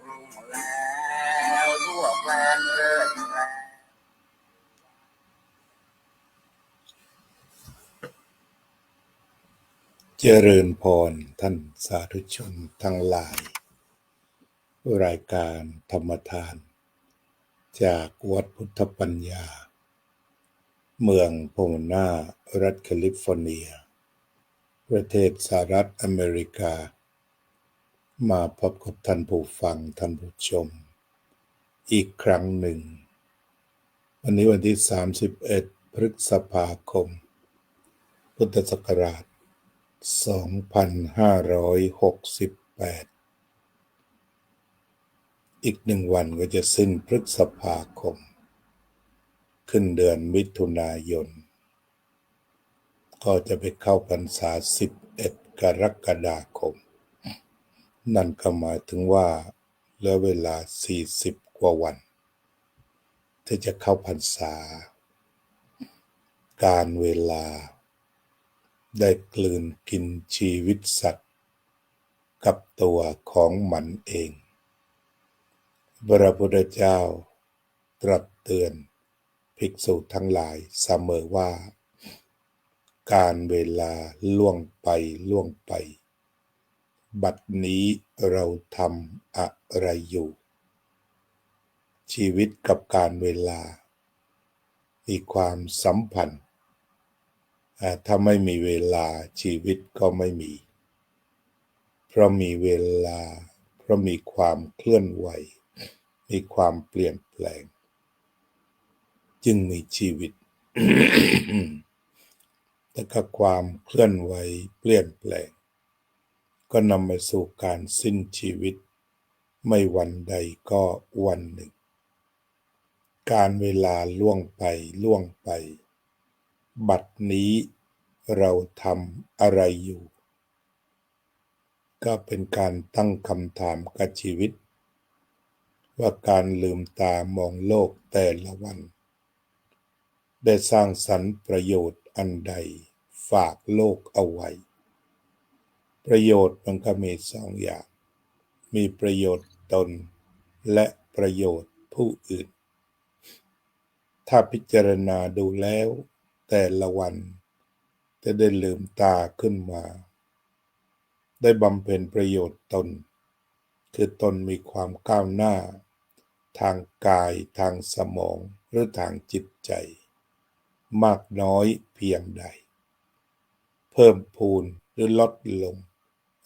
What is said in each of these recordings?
รุ่งแล้วทั่วแคว้นเลิศแรงเจริญพรท่านสาธุชนทั้งหลายรายการธรรมทานจากวัดพุทธปัญญาเมืองโพโมนารัฐแคลิฟอร์เนียประเทศสหรัฐอเมริกามาพบกับท่านผู้ฟังท่านผู้ชมอีกครั้งหนึ่งวันนี้วันที่31พฤษภาคมพุทธศักราช2568อีก1 วันก็จะสิ้นพฤษภาคมขึ้นเดือนมิถุนายนก็จะไปเข้าพรรษา11 กรกฎาคมนั่นก็หมายถึงว่าเหลือเวลา40 กว่าวันที่จะเข้าพรรษาการเวลาได้กลืนกินชีวิตสัตว์กับตัวของมันเองพระพุทธเจ้าตรัสเตือนภิกษุทั้งหลายเสมอว่าการเวลาล่วงไปบัดนี้เราทำอะไรอยู่ชีวิตกับการเวลามีความสัมพันธ์ถ้าไม่มีเวลาชีวิตก็ไม่มีเพราะมีเวลาเพราะมีความเคลื่อนไหวมีความเปลี่ยนแปลงจึงมีชีวิต แต่กับความเคลื่อนไหวเปลี่ยนแปลงก็นำมาสู่การสิ้นชีวิตไม่วันใดก็วันหนึ่งการเวลาล่วงไปบัดนี้เราทำอะไรอยู่ก็เป็นการตั้งคำถามกับชีวิตว่าการลืมตามองโลกแต่ละวันได้สร้างสรรค์ประโยชน์อันใดฝากโลกเอาไว้ประโยชน์มันก็มี2 อย่างมีประโยชน์ตนและประโยชน์ผู้อื่นถ้าพิจารณาดูแล้วแต่ละวันจะได้ลืมตาขึ้นมาได้บำเพ็ญประโยชน์ตนคือตนมีความก้าวหน้าทางกายทางสมองหรือทางจิตใจมากน้อยเพียงใดเพิ่มพูนหรือลดลง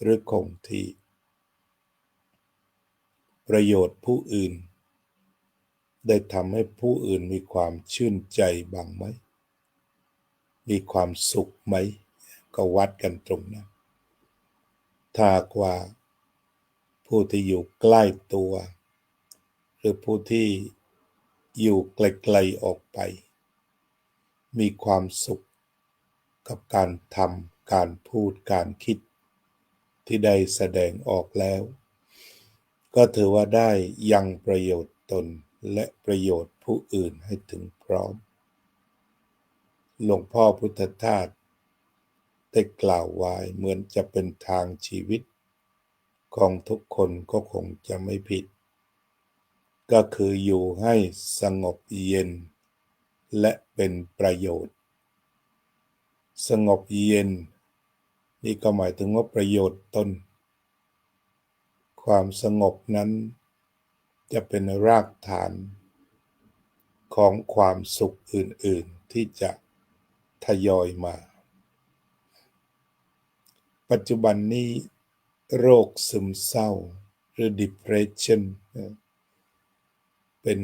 หรือคงที่ประโยชน์ผู้อื่นได้ทำให้ผู้อื่นมีความชื่นใจบ้างไหมมีความสุขไหมก็วัดกันตรงนั้นถ้าว่าผู้ที่อยู่ใกล้ตัวหรือผู้ที่อยู่ไกลๆออกไปมีความสุขกับการทำการพูดการคิดที่ได้แสดงออกแล้วก็ถือว่าได้ยังประโยชน์ตนและประโยชน์ผู้อื่นให้ถึงพร้อมหลวงพ่อพุทธทาสได้กล่าวไว้เหมือนจะเป็นทางชีวิตของทุกคนก็คงจะไม่ผิดก็คืออยู่ให้สงบเย็นและเป็นประโยชน์สงบเย็นนี่ก็หมายถึงว่าประโยชน์ตนความสงบนั้นจะเป็นรากฐานของความสุขอื่นๆที่จะทยอยมาปัจจุบันนี้โรคซึมเศร้าหรือ depression เป็น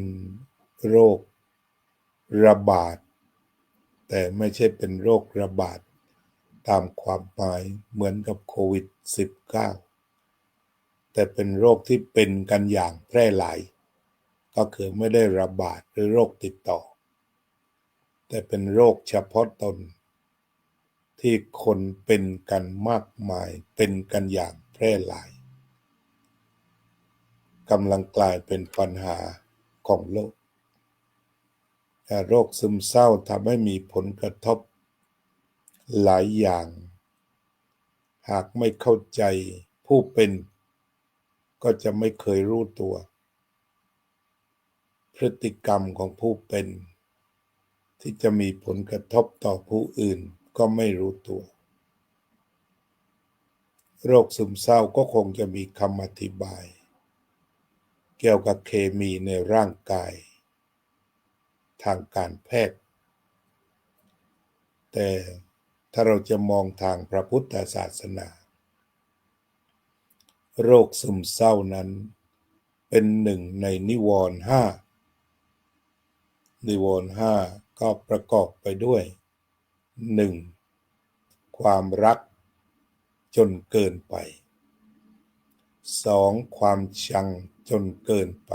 โรคระบาดแต่ไม่ใช่เป็นโรคระบาดตามความหมายเหมือนกับโควิด -19 แต่เป็นโรคที่เป็นกันอย่างแพร่หลายก็คือไม่ได้ระบาดหรือโรคติดต่อแต่เป็นโรคเฉพาะตนที่คนเป็นกันมากมายเป็นกันอย่างแพร่หลายกำลังกลายเป็นปัญหาของโลกโรคซึมเศร้าทำให้มีผลกระทบหลายอย่างหากไม่เข้าใจผู้เป็น ก็จะไม่เคยรู้ตัวพฤติกรรมของผู้เป็นที่จะมีผลกระทบต่อผู้อื่นก็ไม่รู้ตัวโรคซึมเศร้าก็คงจะมีคำอธิบายเกี่ยวกับเคมีในร่างกายทางการแพทย์แต่ถ้าเราจะมองทางพระพุทธศาสนาโรคซึมเศร้านั้นเป็นหนึ่งในนิวรณ์ห้านิวรณ์ห้าก็ประกอบไปด้วยหนึ่งความรักจนเกินไปสองความชังจนเกินไป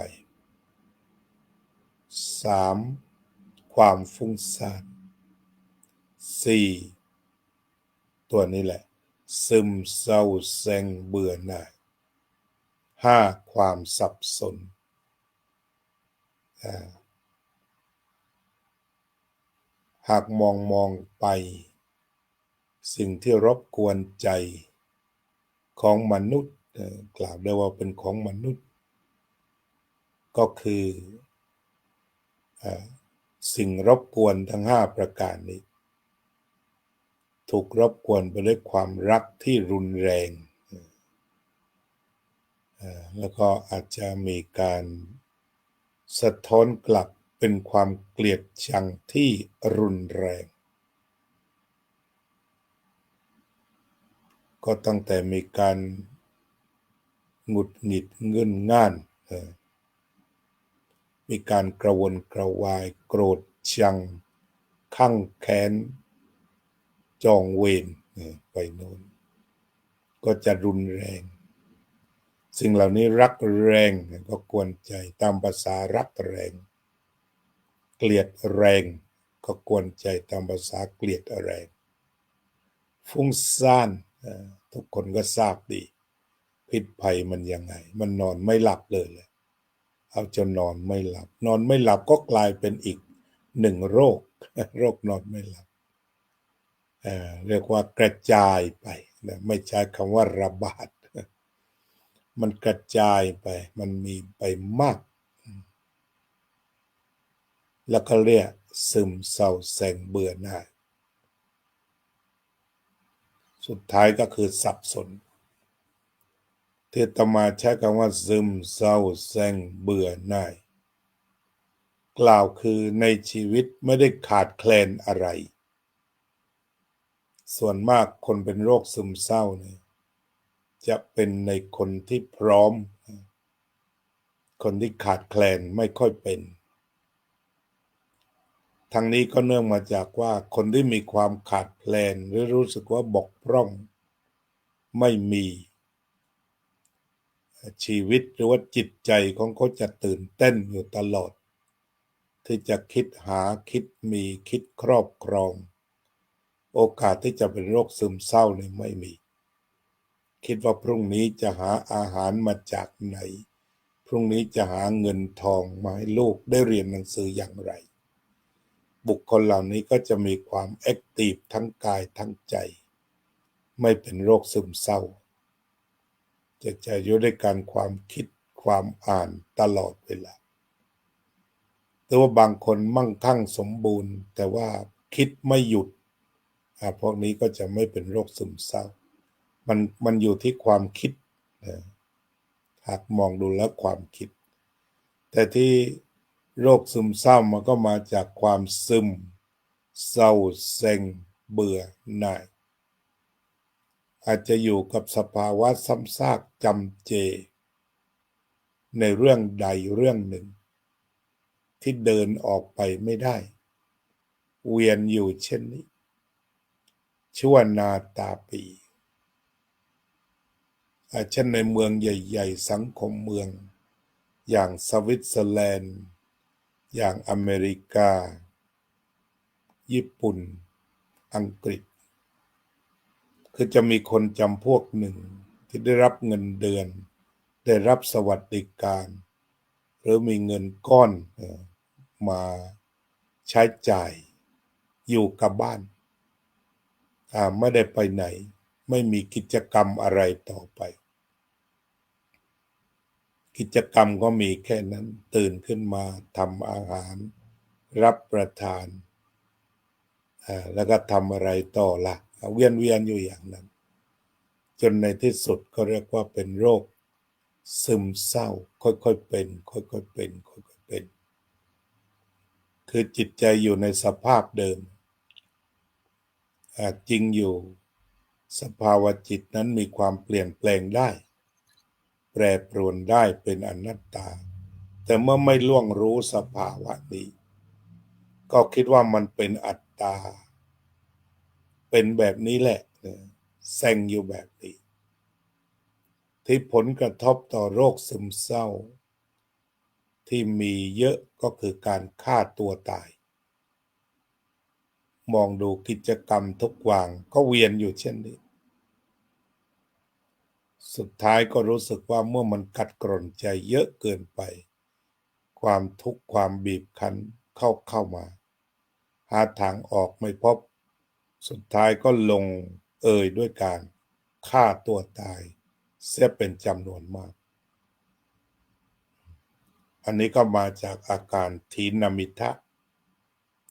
สามความฟุ้งซ่านสี่ตัวนี้แหละซึมเศร้าเซ็งเบื่อหน่ายห้าความสับสนหากมองไปสิ่งที่รบกวนใจของมนุษย์กล่าวได้ว่าเป็นของมนุษย์ก็คือสิ่งรบกวนทั้งห้าประการนี้ถูกรบกวนไปด้วยความรักที่รุนแรงแล้วก็อาจจะมีการสะท้อนกลับเป็นความเกลียดชังที่รุนแรงก็ตั้งแต่มีการหงุดหงิดเงื่อนง่านมีการกระวนกระวายโกรธชังข้างแค้นจองเวรไปโน่นก็จะรุนแรงสิ่งเหล่านี้รักแรงก็กวนใจตามภาษารักแรงเกลียดแรงก็กวนใจตามภาษาเกลียดแรงฟุ้งซ่านทุกคนก็ทราบดีพิษภัยมันยังไงมันนอนไม่หลับเลยเอาจนนอนไม่หลับนอนไม่หลับก็กลายเป็นอีกหนึ่งโรคโรคนอนไม่หลับเรียกว่ากระจายไปนะไม่ใช้คำว่าระบาดมันกระจายไปมันมีไปมากแล้วก็เรียกซึมเศร้าแสงเบื่อหน่ายสุดท้ายก็คือสับสนที่อาตมาใช้คำว่าซึมเศร้าแสงเบื่อหน่ายกล่าวคือในชีวิตไม่ได้ขาดแคลนอะไรส่วนมากคนเป็นโรคซึมเศร้าเนี่ยจะเป็นในคนที่พร้อมคนที่ขาดแคลนไม่ค่อยเป็นทั้งนี้ก็เนื่องมาจากว่าคนที่มีความขาดแคลนหรือรู้สึกว่าบกพร่องไม่มีชีวิตหรือว่าจิตใจของเขาจะตื่นเต้นอยู่ตลอดที่จะคิดหาคิดมีคิดครอบครองโอกาสที่จะเป็นโรคซึมเศร้านี่ไม่มีคิดว่าพรุ่งนี้จะหาอาหารมาจากไหนพรุ่งนี้จะหาเงินทองมาให้ลูกได้เรียนหนังสืออย่างไรบุคคลเหล่านี้ก็จะมีความแอคทีฟทั้งกายทั้งใจไม่เป็นโรคซึมเศร้าจะอยู่ด้วยการความคิดความอ่านตลอดเวลาแต่ว่าบางคนมั่งคั่งสมบูรณ์แต่ว่าคิดไม่หยุดพวกนี้ก็จะไม่เป็นโรคซึมเศร้ามันอยู่ที่ความคิดหากมองดูแล้วความคิดแต่ที่โรคซึมเศร้ามันก็มาจากความซึมเศร้าเซ็งเบื่อหน่ายอาจจะอยู่กับสภาวะซ้ำซากจำเจในเรื่องใดเรื่องหนึ่งที่เดินออกไปไม่ได้เวียนอยู่เช่นนี้ชั่วนาตาปีเช่นในเมืองใหญ่ๆสังคมเมืองอย่างสวิตเซอร์แลนด์อย่างอเมริกาญี่ปุ่นอังกฤษคือจะมีคนจำพวกหนึ่งที่ได้รับเงินเดือนได้รับสวัสดิการหรือมีเงินก้อนมาใช้จ่ายอยู่กับบ้านไม่ได้ไปไหนไม่มีกิจกรรมอะไรต่อไป กิจกรรมก็มีแค่นั้นตื่นขึ้นมาทำอาหารรับประทานแล้วก็ทำอะไรต่อละเวียนอยู่อย่างนั้นจนในที่สุดก็เรียกว่าเป็นโรคซึมเศร้าค่อยๆเป็นค่อยๆเป็นค่อยๆเป็นคือจิตใจอยู่ในสภาพเดิมจริงอยู่สภาวะจิตนั้นมีความเปลี่ยนแปลงได้แปรปรวนได้เป็นอนัตตาแต่เมื่อไม่ล่วงรู้สภาวะนี้ก็คิดว่ามันเป็นอัตตาเป็นแบบนี้แหละแซงอยู่แบบนี้ที่ผลกระทบต่อโรคซึมเศร้าที่มีเยอะก็คือการฆ่าตัวตายมองดูกิจกรรมทุกอย่างก็เวียนอยู่เช่นนี้สุดท้ายก็รู้สึกว่าเมื่อมันกัดกร่อนใจเยอะเกินไปความทุกข์ความบีบคั้นเข้ามาหาทางออกไม่พบสุดท้ายก็ลงด้วยการฆ่าตัวตายเสียเป็นจำนวนมากอันนี้ก็มาจากอาการถีนมิทะ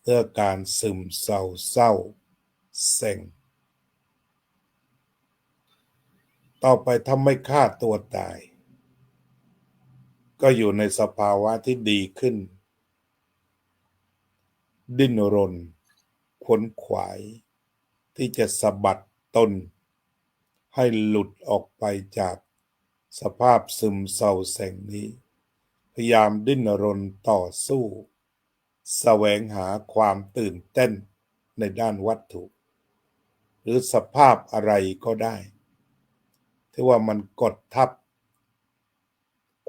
เพื่อการซึมเศร้าเซ็งต่อไปถ้าไม่ฆ่าตัวตายก็อยู่ในสภาวะที่ดีขึ้นดิ้นรนขวนขวายที่จะสะบัดตนให้หลุดออกไปจากสภาพซึมเศร้าเซ็งนี้พยายามดิ้นรนต่อสู้แสวงหาความตื่นเต้นในด้านวัตถุหรือสภาพอะไรก็ได้ที่ว่ามันกดทับ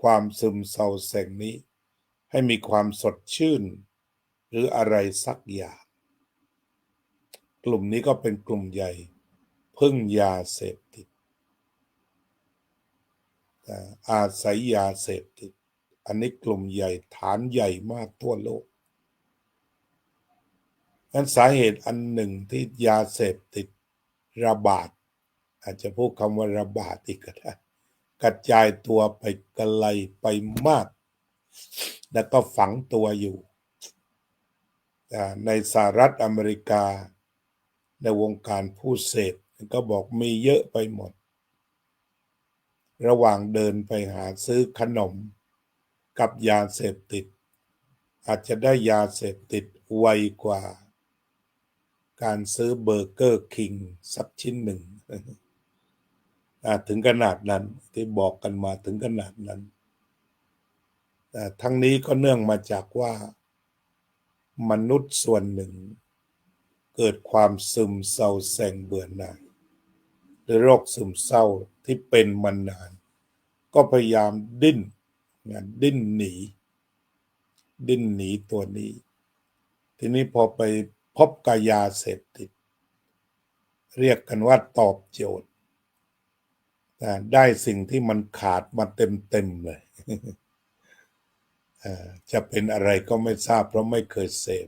ความซึมเศร้าเซ็งนี้ให้มีความสดชื่นหรืออะไรสักอย่างกลุ่มนี้ก็เป็นกลุ่มใหญ่พึ่งยาเสพติดอาศัยยาเสพติดอันนี้กลุ่มใหญ่ฐานใหญ่มากทั่วโลกนั้นสาเหตุอันหนึ่งที่ยาเสพติดระบาดอาจจะพูดคำว่าระบาดอีกก็ได้กระจายตัวไปไกลไปมากแล้วก็ฝังตัวอยู่ในสหรัฐอเมริกาในวงการผู้เสพก็บอกมีเยอะไปหมดระหว่างเดินไปหาซื้อขนมกับยาเสพติดอาจจะได้ยาเสพติดไวกว่าการซื้อเบอร์เกอร์คิงสักชิ้นหนึ่งถึงขนาดนั้นที่บอกกันมาถึงขนาดนั้นทั้งนี้ก็เนื่องมาจากว่ามนุษย์ส่วนหนึ่งเกิดความซึมเศร้าแซ็งเบื่อหน่ายหรือโรคซึมเศร้าที่เป็นมานานก็พยายามดิ้นหนีตัวนี้ทีนี้พอไปพบกับยาเสพติดเรียกกันว่าตอบโจทย์ได้สิ่งที่มันขาดมาเต็มเลยจะเป็นอะไรก็ไม่ทราบเพราะไม่เคยเสพ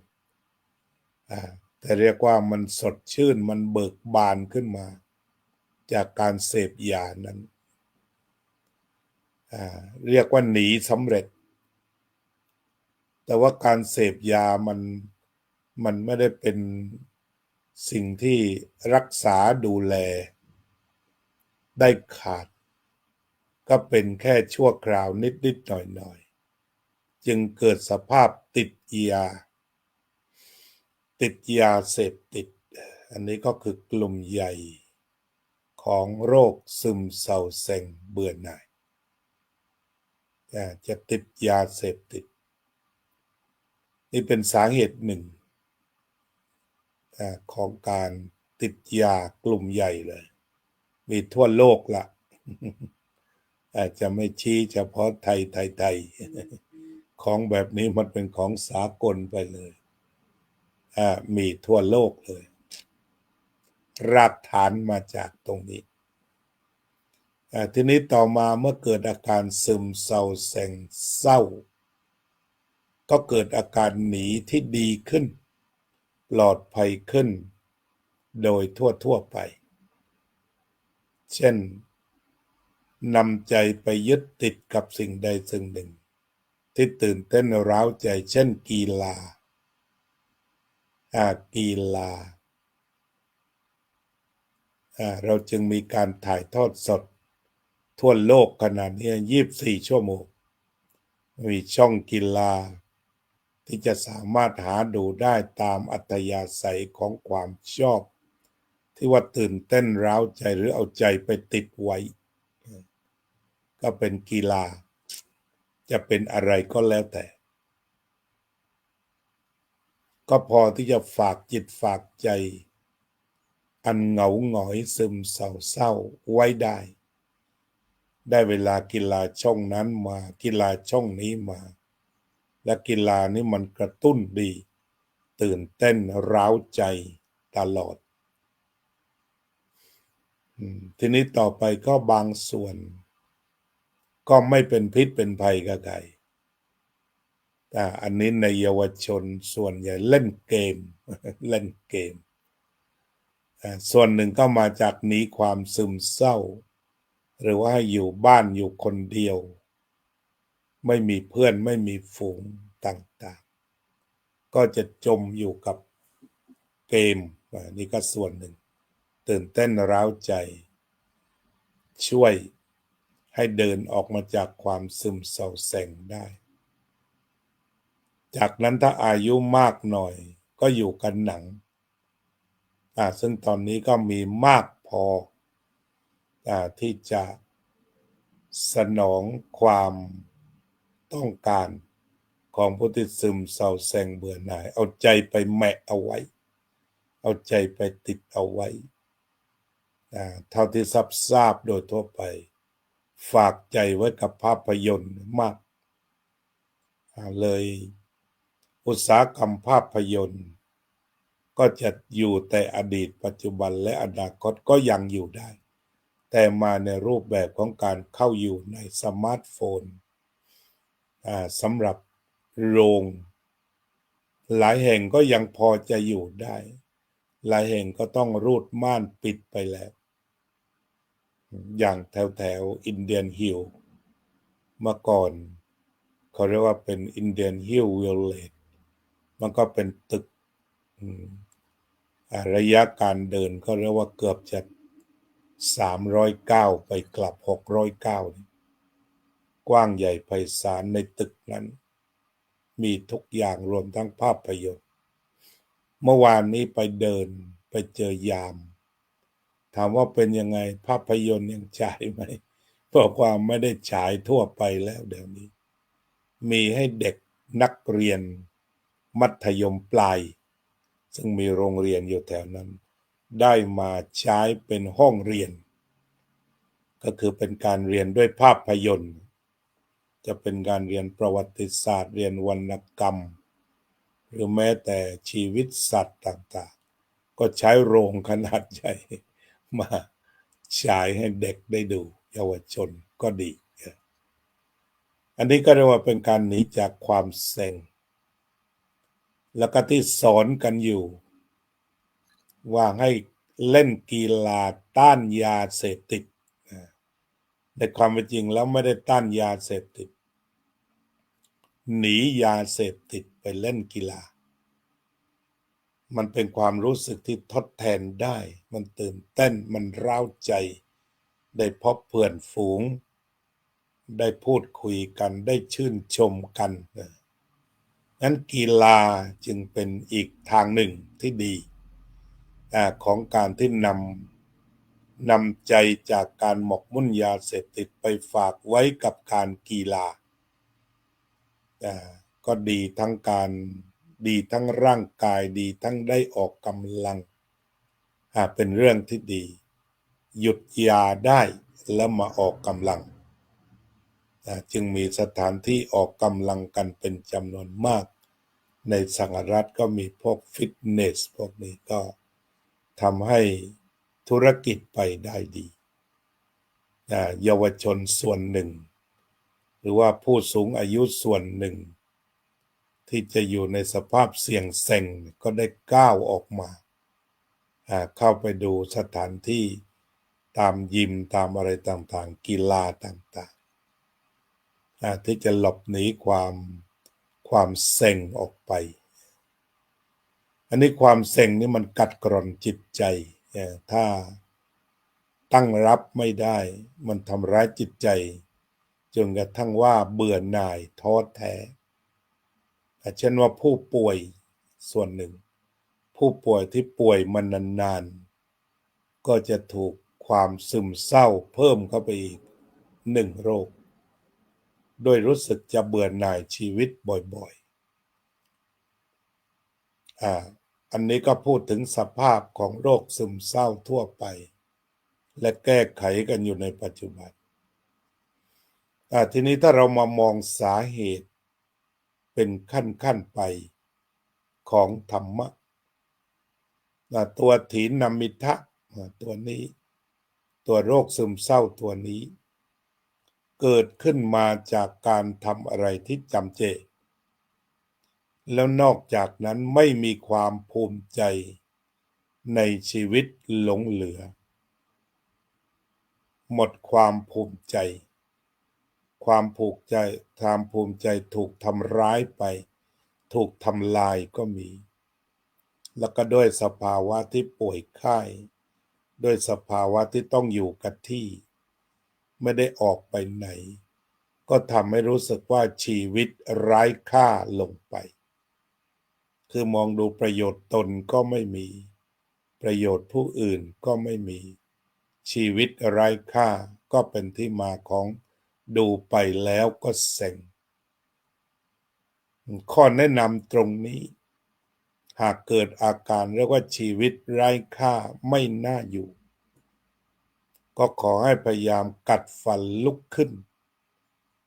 แต่เรียกว่ามันสดชื่นมันเบิกบานขึ้นมาจากการเสพยานั้นเรียกว่าหนีสำเร็จแต่ว่าการเสพยามันไม่ได้เป็นสิ่งที่รักษาดูแลได้ขาดก็เป็นแค่ชั่วคราวนิดหน่อยจึงเกิดสภาพติดยาเสพติดอันนี้ก็คือกลุ่มใหญ่ของโรคซึมเศร้าเซ็งเบื่อหน่ายจะติดยาเสพติดนี่เป็นสาเหตุหนึ่งของการติดยากลุ่มใหญ่เลยมีทั่วโลกละอาจจะไม่ชี้เฉพาะไทยของแบบนี้มันเป็นของสากลไปเลยมีทั่วโลกเลยรากฐานมาจากตรงนี้ทีนี้ต่อมาเมื่อเกิดอาการซึมเศร้าแซ็งเศร้าก็เกิดอาการหนีที่ดีขึ้นปลอดภัยขึ้นโดยทั่วไปเช่น นำใจไปยึดติดกับสิ่งใดสิ่งหนึ่งที่ตื่นเต้นเร้าใจเช่นกีฬากีฬาเราจึงมีการถ่ายทอดสดทั่วโลกขนาดนี้24 ชั่วโมงมีช่องกีฬาที่จะสามารถหาดูได้ตามอัธยาศัยของความชอบที่ว่าตื่นเต้นเร้าใจหรือเอาใจไปติดไว้ก็เป็นกีฬาจะเป็นอะไรก็แล้วแต่ก็พอที่จะฝากจิตฝากใจอันเหงาหงอยซึมเศร้าไว้ได้เวลากีฬาช่องนั้นมากีฬาช่องนี้มาและกีฬานี้มันกระตุ้นดีตื่นเต้นเร้าใจตลอดทีนี้ต่อไปก็บางส่วนก็ไม่เป็นพิษเป็นภัยกับใครอันนี้ในเยาวชนส่วนใหญ่เล่นเกมเล่นเกมส่วนหนึ่งก็มาจากหนีความซึมเศร้าหรือว่าอยู่บ้านอยู่คนเดียวไม่มีเพื่อนไม่มีฝูงต่างๆก็จะจมอยู่กับเกมนี่ก็ส่วนหนึ่งตื่นเต้นเร้าใจช่วยให้เดินออกมาจากความซึมเศร้าแส่งได้จากนั้นถ้าอายุมากหน่อยก็อยู่กันหนังซึ่งตอนนี้ก็มีมากพอที่จะสนองความต้องการของผู้ที่ซึมเศร้าแส่งเบื่อหน่ายเอาใจไปแมะเอาไว้เอาใจไปติดเอาไว้เท่าที่ทราบโดยทั่วไปฝากใจไว้กับภาพยนตร์มากเลยอุตสาหกรรมภาพยนตร์ก็จะอยู่แต่อดีตปัจจุบันและอนาคตก็ยังอยู่ได้แต่มาในรูปแบบของการเข้าอยู่ในสมาร์ทโฟนสำหรับโรงหลายแห่งก็ยังพอจะอยู่ได้หลายแห่งก็ต้องรูดม่านปิดไปแล้วอย่างแถวอินเดียนฮิลเมื่อก่อนเขาเรียกว่าเป็นอินเดียนฮิลวิลเลจมันก็เป็นตึกระยะการเดินก็เรียกว่าเกือบจะ309ไปกลับ609กว้างใหญ่ไพศาลในตึกนั้นมีทุกอย่างรวมทั้งภาพยนตร์เมื่อวานนี้ไปเดินไปเจอยามถามว่าเป็นยังไงภาพยนตร์ยังฉายไหมบอกว่าไม่ได้ฉายทั่วไปแล้วเดี๋ยวนี้มีให้เด็กนักเรียนมัธยมปลายซึ่งมีโรงเรียนอยู่แถวนั้นได้มาใช้เป็นห้องเรียนก็คือเป็นการเรียนด้วยภาพยนตร์จะเป็นการเรียนประวัติศาสตร์เรียนวรรณกรรมหรือแม้แต่ชีวิตสัตว์ต่างๆก็ใช้โรงขนาดใหญ่มาฉายให้เด็กได้ดูเยาวชนก็ดีอันนี้ก็เรียกว่าเป็นการหนีจากความเซ็งแล้วก็ที่สอนกันอยู่ว่าให้เล่นกีฬาต้านยาเสพติดแต่ความเป็นจริงแล้วไม่ได้ต้านยาเสพติดหนียาเสพติดไปเล่นกีฬามันเป็นความรู้สึกที่ทดแทนได้มันตื่นเต้นมันเร้าใจได้พบเพื่อนฝูงได้พูดคุยกันได้ชื่นชมกันนั้นกีฬาจึงเป็นอีกทางหนึ่งที่ดีของการที่นำใจจากการหมกมุ่นยาเสพติดไปฝากไว้กับการกีฬาก็ดีทั้งร่างกายดีทั้งได้ออกกำลังเป็นเรื่องที่ดีหยุดยาได้แล้วมาออกกำลังจึงมีสถานที่ออกกำลังกันเป็นจำนวนมากในสหรัฐก็มีพวกฟิตเนสพวกนี้ก็ทำให้ธุรกิจไปได้ดีเยาวชนส่วนหนึ่งหรือว่าผู้สูงอายุส่วนหนึ่งที่จะอยู่ในสภาพเสี่ยงเซ็งก็ได้ก้าวออกมาเข้าไปดูสถานที่ ตามยิมตามอะไรต่างๆกีฬาต่างๆที่จะหลบหนีความเซ็งออกไปอันนี้ความเซ็งนี่มันกัดกร่อนจิตใจถ้าตั้งรับไม่ได้มันทำร้ายจิตใจจนกระทั่งว่าเบื่อหน่ายท้อแท้เช่นว่าผู้ป่วยส่วนหนึ่งผู้ป่วยที่ป่วยมานานๆก็จะถูกความซึมเศร้าเพิ่มเข้าไปอีก1 โรคโดยรู้สึกจะเบื่อหน่ายชีวิตบ่อยๆอันนี้ก็พูดถึงสภาพของโรคซึมเศร้าทั่วไปและแก้ไขกันอยู่ในปัจจุบันทีนี้ถ้าเรามามองสาเหตุเป็นขั้นไปของธรรมะตัวถีนมิทะตัวนี้ตัวโรคซึมเศร้าตัวนี้เกิดขึ้นมาจากการทำอะไรที่จำเจแล้วนอกจากนั้นไม่มีความภูมิใจในชีวิตหลงเหลือหมดความภูมิใจความภูมิใจถูกทำร้ายไปถูกทำลายก็มีแล้วก็ด้วยสภาวะที่ป่วยไข้ด้วยสภาวะที่ต้องอยู่กับที่ไม่ได้ออกไปไหนก็ทำให้รู้สึกว่าชีวิตไร้ค่าลงไปคือมองดูประโยชน์ตนก็ไม่มีประโยชน์ผู้อื่นก็ไม่มีชีวิตไร้ค่าก็เป็นที่มาของดูไปแล้วก็เซ็งข้อแนะนำตรงนี้หากเกิดอาการเรียกว่าชีวิตไร้ค่าไม่น่าอยู่ก็ขอให้พยายามกัดฟันลุกขึ้น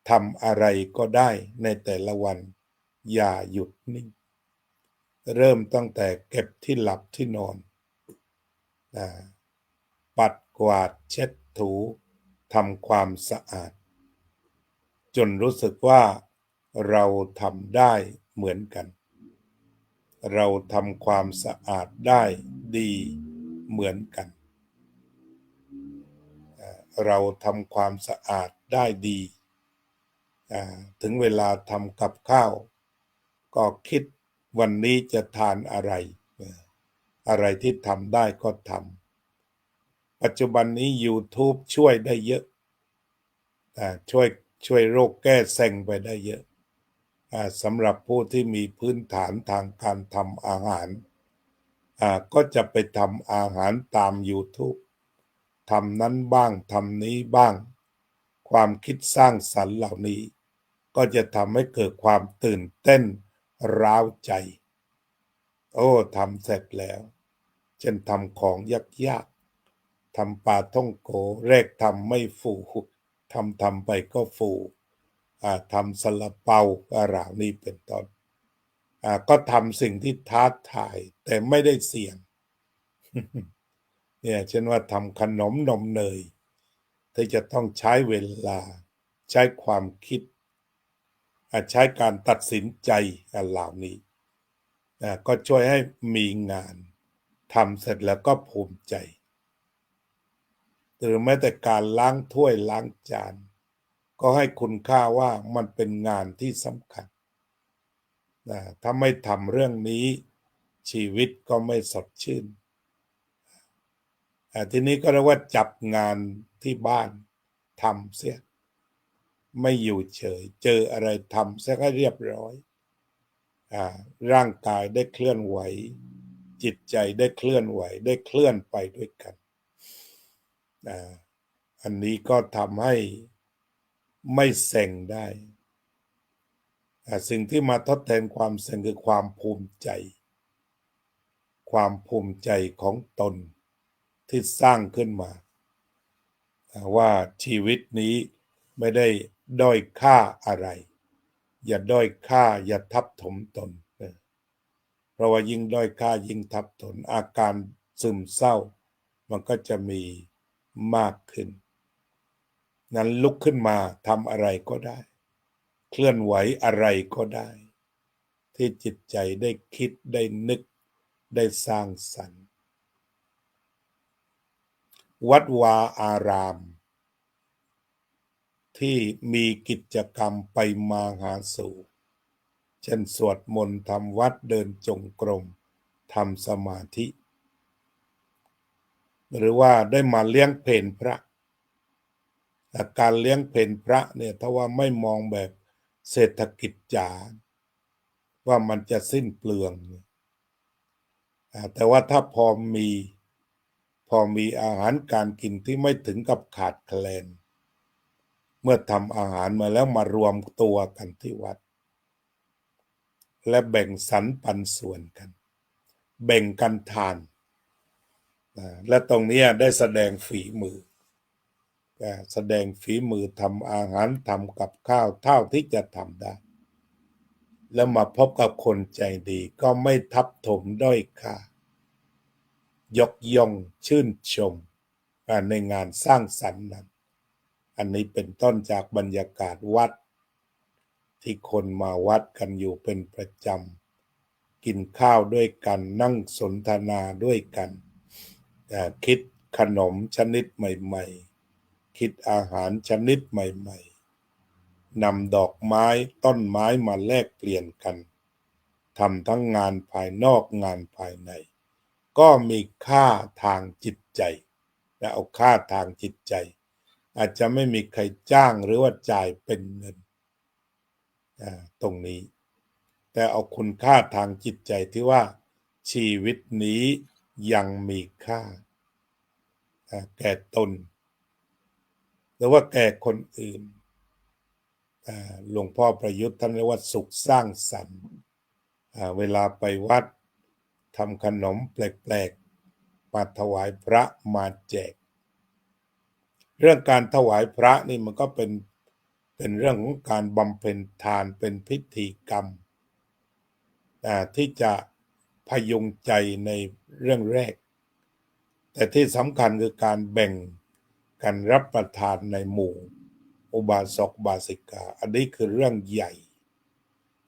ทำอะไรก็ได้ในแต่ละวันอย่าหยุดนิ่งเริ่มตั้งแต่เก็บที่หลับที่นอนปัดกวาดเช็ดถูทำความสะอาดจนรู้สึกว่าเราทำได้เหมือนกันเราทำความสะอาดได้ดีเหมือนกันเราทำความสะอาดได้ดีถึงเวลาทำกับข้าวก็คิดวันนี้จะทานอะไรที่ทำได้ก็ทำปัจจุบันนี้ YouTube ช่วยได้เยอะช่วยโรคแก้เซ็งไปได้เยอะสำหรับผู้ที่มีพื้นฐานทางการทำอาหารก็จะไปทำอาหารตาม YouTube ทำนั้นบ้างทำนี้บ้างความคิดสร้างสรรค์เหล่านี้ก็จะทำให้เกิดความตื่นเต้นร้าวใจทำเสร็จแล้วเช่นทำของยากๆทำปลาท่องโกแรกทำไม่ฟูทำไปก็ฟูทำซาลาเปาอะไรนี้เป็นต้นก็ทำสิ่งที่ท้าทายแต่ไม่ได้เสี่ยงเนี่ยเช่นว่าทำขนมนมเนยที่จะต้องใช้เวลาใช้ความคิดใช้การตัดสินใจเหล่านี้ก็ช่วยให้มีงานทำเสร็จแล้วก็ภูมิใจหรือแม้แต่การล้างถ้วยล้างจานก็ให้คุณค่าว่ามันเป็นงานที่สำคัญถ้าไม่ทำเรื่องนี้ชีวิตก็ไม่สดชื่นทีนี้ก็เรียกว่าจับงานที่บ้านทำเสียไม่อยู่เฉยเจออะไรทำเสียให้เรียบร้อยร่างกายได้เคลื่อนไหวจิตใจได้เคลื่อนไหวได้เคลื่อนไปด้วยกันอันนี้ก็ทำให้ไม่เซ็งได้สิ่งที่มาทดแทนความเซ็งคือความภูมิใจของตนที่สร้างขึ้นมาว่าชีวิตนี้ไม่ได้ด้อยค่าอะไรอย่าด้อยค่าอย่าทับถมตนเพราะว่ายิ่งด้อยค่ายิ่งทับถมอาการซึมเศร้ามันก็จะมีมากขึ้นนั้นลุกขึ้นมาทำอะไรก็ได้เคลื่อนไหวอะไรก็ได้ที่จิตใจได้คิดได้นึกได้สร้างสรรค์ วัดวาอารามที่มีกิจกรรมไปมาหาสู่เช่นสวดมนต์ทำวัดเดินจงกรมทำสมาธิหรือว่าได้มาเลี้ยงเพลพระแต่การเลี้ยงเพลพระเนี่ยถ้าว่าไม่มองแบบเศรษฐกิจจ๋าว่ามันจะสิ้นเปลืองแต่ว่าถ้าพอมีอาหารการกินที่ไม่ถึงกับขาดแคลนเมื่อทำอาหารมาแล้วมารวมตัวกันที่วัดและแบ่งสรรปันส่วนกันแบ่งกันทานและตรงนี้ได้แสดงฝีมือแสดงฝีมือทำอาหารทำกับข้าวเท่าที่จะทำได้แล้วมาพบกับคนใจดีก็ไม่ทับถมด้อยค่ายกย่องชื่นชมในงานสร้างสรรค์นั้นอันนี้เป็นต้นจากบรรยากาศวัดที่คนมาวัดกันอยู่เป็นประจำกินข้าวด้วยกันนั่งสนทนาด้วยกันคิดขนมชนิดใหม่ๆคิดอาหารชนิดใหม่ๆนำดอกไม้ต้นไม้มาแลกเปลี่ยนกันทำทั้งงานภายนอกงานภายในก็มีค่าทางจิตใจและเอาค่าทางจิตใจอาจจะไม่มีใครจ้างหรือว่าจ่ายเป็นเงินตรงนี้แต่เอาคุณค่าทางจิตใจที่ว่าชีวิตนี้ยังมีค่าแก่ตนหรือว่าแก่คนอื่นหลวงพ่อประยุทธ์ท่านเรียกว่าสุขสร้างสรรค์เวลาไปวัดทำขนมแปลกๆมาถวายพระมาแจกเรื่องการถวายพระนี่มันก็เป็นเรื่องของการบำเพ็ญทานเป็นพิธีกรรมที่จะพยุงใจในเรื่องแรกแต่ที่สำคัญคือการแบ่งกันรับประทานในหมู่อุบาสกอุบาสิกาอันนี้คือเรื่องใหญ่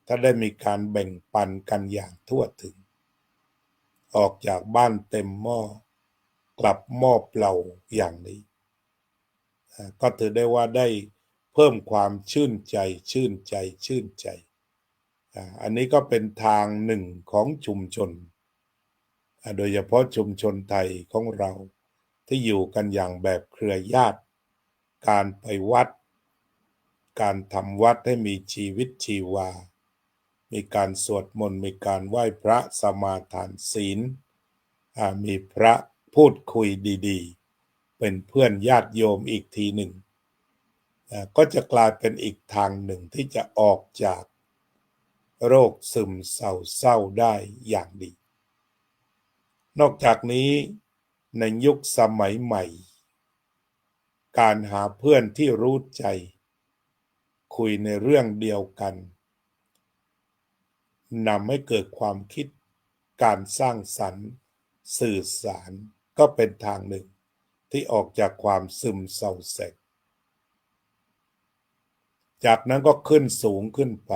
ถ้าได้มีการแบ่งปันกันอย่างทั่วถึงออกจากบ้านเต็มหม้อกลับหม้อเปล่าอย่างนี้ก็ถือได้ว่าได้เพิ่มความชื่นใจอันนี้ก็เป็นทางหนึ่งของชุมชนโดยเฉพาะชุมชนไทยของเราที่อยู่กันอย่างแบบเครือญาติการไปวัดการทำวัดให้มีชีวิตชีวามีการสวดมนต์มีการไหว้พระสมาทานศีลมีพระพูดคุยดีๆเป็นเพื่อนญาติโยมอีกทีหนึ่งก็จะกลายเป็นอีกทางหนึ่งที่จะออกจากโรคซึมเศร้าได้อย่างดีนอกจากนี้ในยุคสมัยใหม่การหาเพื่อนที่รู้ใจคุยในเรื่องเดียวกันนำให้เกิดความคิดการสร้างสรรค์สื่อสารก็เป็นทางหนึ่งที่ออกจากความซึมเศร้าแสงจากนั้นก็ขึ้นสูงขึ้นไป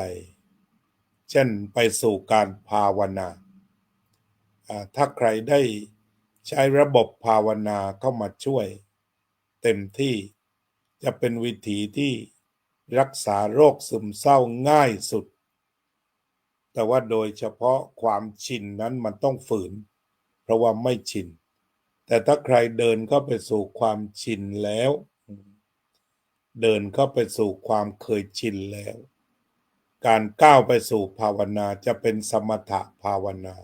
เช่นไปสู่การภาวนาถ้าใครได้ใช้ระบบภาวนาเข้ามาช่วยเต็มที่จะเป็นวิธีที่รักษาโรคซึมเศร้าง่ายสุดแต่ว่าโดยเฉพาะความชินนั้นมันต้องฝืนเพราะว่าไม่ชินแต่ถ้าใครเดินเข้าไปสู่ความชินแล้วเดินเข้าไปสู่ความเคยชินแล้วการก้าวไปสู่ภาวนาจะเป็นสมถะภาวนา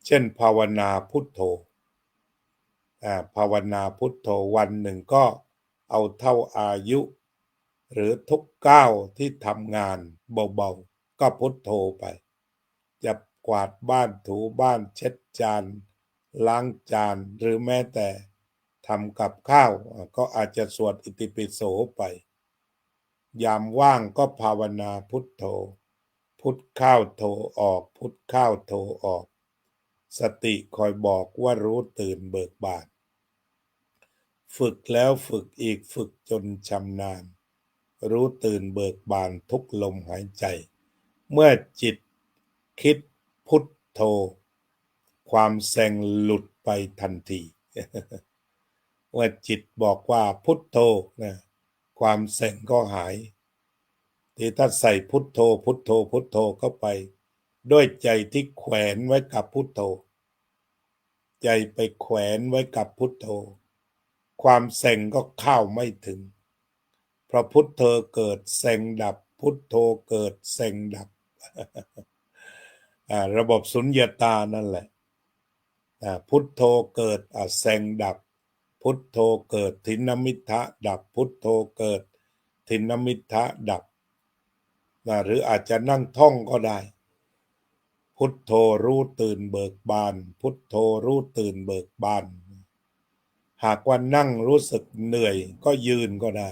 เช่นภาวนาพุทโธภาวนาพุทโธวันหนึ่งก็เอาเท่าอายุหรือทุกก้าวที่ทำงานเบาๆก็พุทโธไปจะกวาดบ้านถูบ้านเช็ดจานล้างจานหรือแม้แต่ทำกับข้าวก็อาจจะสวดอิติปิโสไปยามว่างก็ภาวนาพุทโธพุทเข้าโธออกพุทเข้าโธออกสติคอยบอกว่ารู้ตื่นเบิกบานฝึกแล้วฝึกอีกฝึกจนชำนาญรู้ตื่นเบิกบานทุกลมหายใจเมื่อจิตคิดพุทโธความเซ็งหลุดไปทันที ว่าจิตบอกว่าพุทโธนะความเซ็งก็หายที่ถ้าใส่พุทโธพุทโธพุทโธเข้าไปด้วยใจที่แขวนไว้กับพุทโธใจไปแขวนไว้กับพุทโธความเซ็งก็เข้าไม่ถึงเพราะพุทโธเกิดเซ็งดับพุทโธเกิดเซ็งดับระบบสุญญตานั่นแหละพุทโธเกิดเซ็งดับพุทโธเกิดทินมิทะดับพุทโธเกิดทินมิทะดับหรืออาจจะนั่งท่องก็ได้พุทโธรู้ตื่นเบิกบานพุทโธรู้ตื่นเบิกบานหากว่านั่งรู้สึกเหนื่อยก็ยืนก็ได้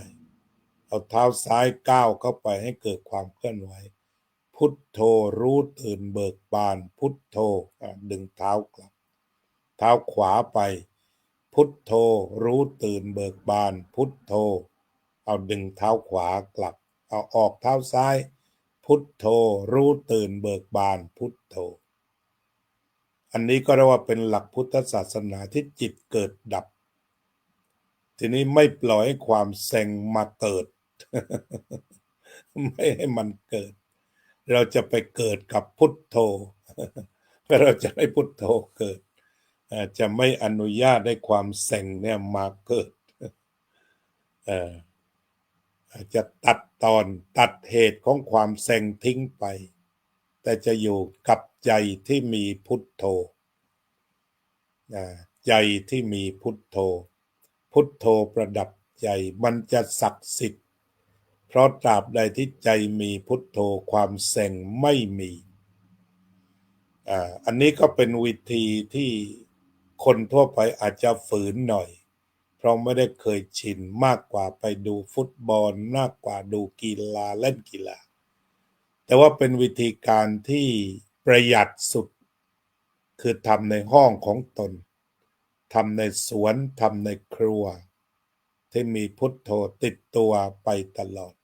เอาเท้าซ้ายก้าวเข้าไปให้เกิดความเคลื่อนไหวพุทโธรู้ตื่นเบิกบานพุทโธดึงเท้ากลับเท้าขวาไปพุทโธรู้ตื่นเบิกบานพุทโธเอาดึงเท้าขวากลับเอาออกเท้าซ้ายพุทโธรู้ตื่นเบิกบานพุทโธอันนี้ก็เรียกว่าเป็นหลักพุทธศาสนาที่จิตเกิดดับทีนี้ไม่ปล่อยให้ความเซ็งมาเกิด ไม่ให้มันเกิดเราจะไปเกิดกับพุทโธเราจะให้พุทโธเกิดจะไม่อนุญาตให้ความเซ็งเนี่ยมาเกิดจะตัดตอนตัดเหตุของความเซ็งทิ้งไปแต่จะอยู่กับใจที่มีพุทโธใจที่มีพุทโธพุทโธประดับใจมันจะศักดิ์สิทธิ์เพราะตราบใดที่ใจมีพุทโธความเซ็งไม่มีอันนี้ก็เป็นวิธีที่คนทั่วไปอาจจะฝืนหน่อยเพราะไม่ได้เคยชินมากกว่าไปดูฟุตบอลมากกว่าดูกีฬาเล่นกีฬาแต่ว่าเป็นวิธีการที่ประหยัดสุดคือทำในห้องของตนทำในสวนทำในครัวที่มีพุทโธติดตัวไปตลอด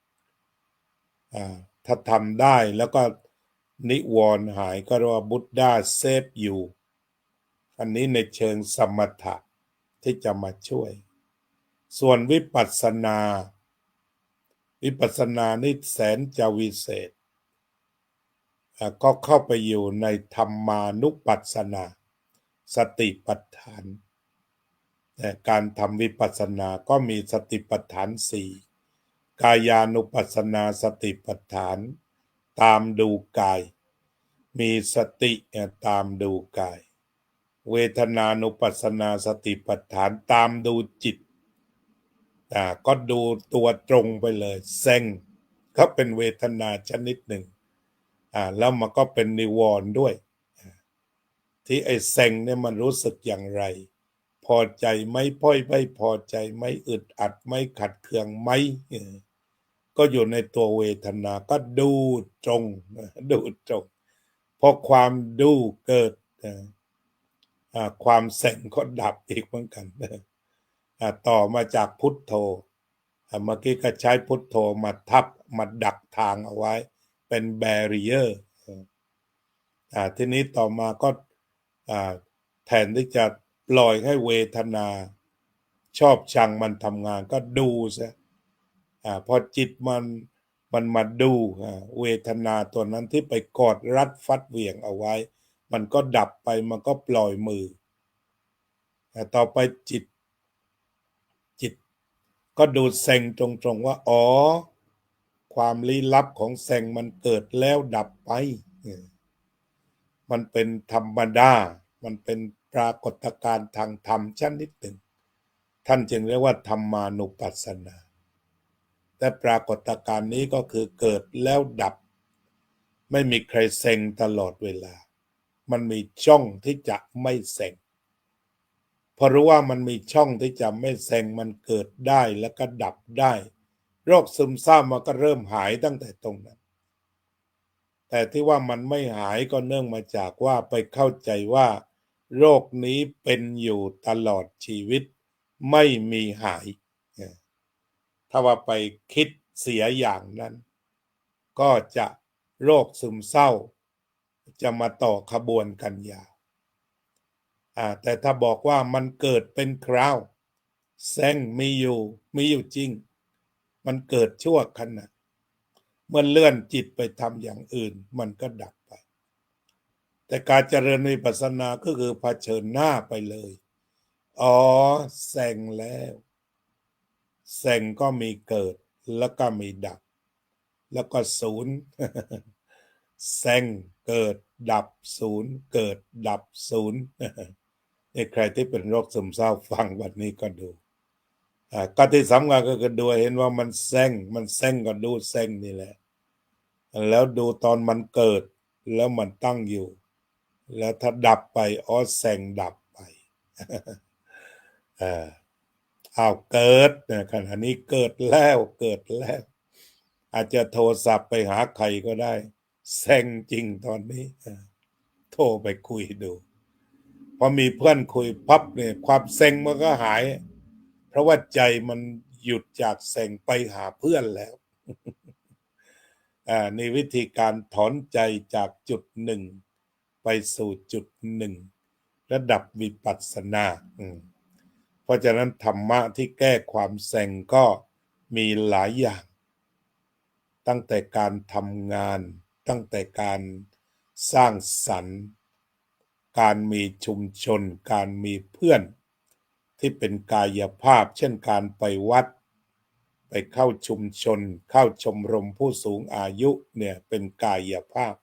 ถ้าทำได้แล้วก็นิวรณ์หายก็เรียกว่าบุตดาเซฟอยู่อันนี้ในเชิงสมถะที่จะมาช่วยส่วนวิปัสสนานี่แสนจะวิเศษก็เข้าไปอยู่ในธรรมานุปัสสนาสติปัฏฐานแต่การทำวิปัสสนาก็มีสติปัฏฐานสี่กายานุปัสสนาสติปัฏฐานตามดูกายมีสติตามดูกายเวทนานุปัสสนาสติปัฏฐานตามดูจิตก็ดูตัวตรงไปเลยเซ็งก็เป็นเวทนาชนิดหนึ่งแล้วมันก็เป็นนิวรณ์ด้วยที่ไอ้เซ็งเนี่ยมันรู้สึกอย่างไรพอใจไหมไม่พอใจไหมอึดอัดไหมขัดเคืองไหมก็อยู่ในตัวเวทนาก็ดูตรงดูตรงพอความดูเกิดความเซ็งก็ดับอีกเหมือนกันต่อมาจากพุทโธเมื่อกี้ก็ใช้พุทโธมาทับมาดักทางเอาไว้เป็นแบรีเออร์ทีนี้ต่อมาก็แทนที่จะปล่อยให้เวทนาชอบชังมันทำงานก็ดูซะพอจิตมันมาดูเวทนาตัวนั้นที่ไปกอดรัดฟัดเหวี่ยงเอาไว้มันก็ดับไปมันก็ปล่อยมือต่อไปจิตก็ดูเซ็งตรงๆว่าอ๋อความลี้ลับของเซ็งมันเกิดแล้วดับไปมันเป็นธรรมดามันเป็นปรากฏการณ์ทางธรรมชนิดหนึ่งท่านจึงเรียกว่าธรรมานุปัสสนาแต่ปรากฏการณ์นี้ก็คือเกิดแล้วดับไม่มีใครเซ็งตลอดเวลามันมีช่องที่จะไม่เซ็งพอรู้ว่ามันมีช่องที่จะไม่เซ็งมันเกิดได้แล้วก็ดับได้โรคซึมเศร้ามันก็เริ่มหายตั้งแต่ตรงนั้นแต่ที่ว่ามันไม่หายก็เนื่องมาจากว่าไปเข้าใจว่าโรคนี้เป็นอยู่ตลอดชีวิตไม่มีหายถ้าว่าไปคิดเสียอย่างนั้นก็จะโรคซึมเศร้าจะมาต่อขบวนกันยาวแต่ถ้าบอกว่ามันเกิดเป็นคราว แซงมีอยู่จริงมันเกิดชั่วขณะเมื่อเลื่อนจิตไปทำอย่างอื่นมันก็ดับไปแต่การเจริญวิปัสสนาก็คือเผชิญหน้าไปเลยอ๋อแซงแล้วแซงก็มีเกิดแล้วก็มีดับแล้วก็ศูนย์ แซงเกิดดับศูนย์เกิดดับศูนย์ นี่ใครที่เป็นโรคซึมเศร้าฟังวันนี้ก็ดูก็ที่สำคัญก็คือดูเห็นว่ามันแซงก็ดูแซงนี่แหละแล้วดูตอนมันเกิดแล้วมันตั้งอยู่แล้วถ้าดับไปอ๋อแซงดับไป อ้าวเกิดขณะนี้เกิดแล้วอาจจะโทรศัพท์ไปหาใครก็ได้แซงจริงตอนนี้โทรไปคุยดูพอมีเพื่อนคุยปั๊บเนี่ยความเซ็งมันก็หายเพราะว่าใจมันหยุดจากเซ็งไปหาเพื่อนแล้วนี่วิธีการถอนใจจากจุดหนึ่งไปสู่จุดหนึ่งระดับวิปัสสนาเพราะฉะนั้นธรรมะที่แก้ความเซ็งก็มีหลายอย่างตั้งแต่การทำงานตั้งแต่การสร้างสรรค์การมีชุมชนการมีเพื่อนที่เป็นกายภาพเช่นการไปวัดไปเข้าชุมชนเข้าชมรมผู้สูงอายุเนี่ยเป็นกายภาพ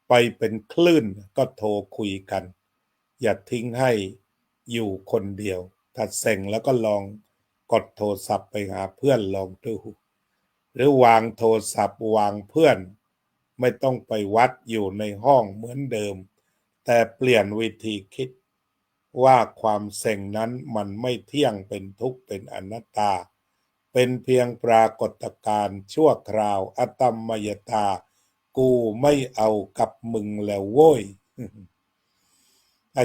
ไปเป็นคลื่นก็โทรคุยกันอย่าทิ้งให้อยู่คนเดียวถ้าเซ็งแล้วก็ลองกดโทรศัพท์ไปหาเพื่อนลองดูหรือวางโทรศัพท์วางเพื่อนไม่ต้องไปวัดอยู่ในห้องเหมือนเดิมแต่เปลี่ยนวิธีคิดว่าความเซ็งนั้นมันไม่เที่ยงเป็นทุกข์เป็นอนัตตาเป็นเพียงปรากฏการณ์ชั่วคราวอตัมมยตากูไม่เอากับมึงแล้วโว้ย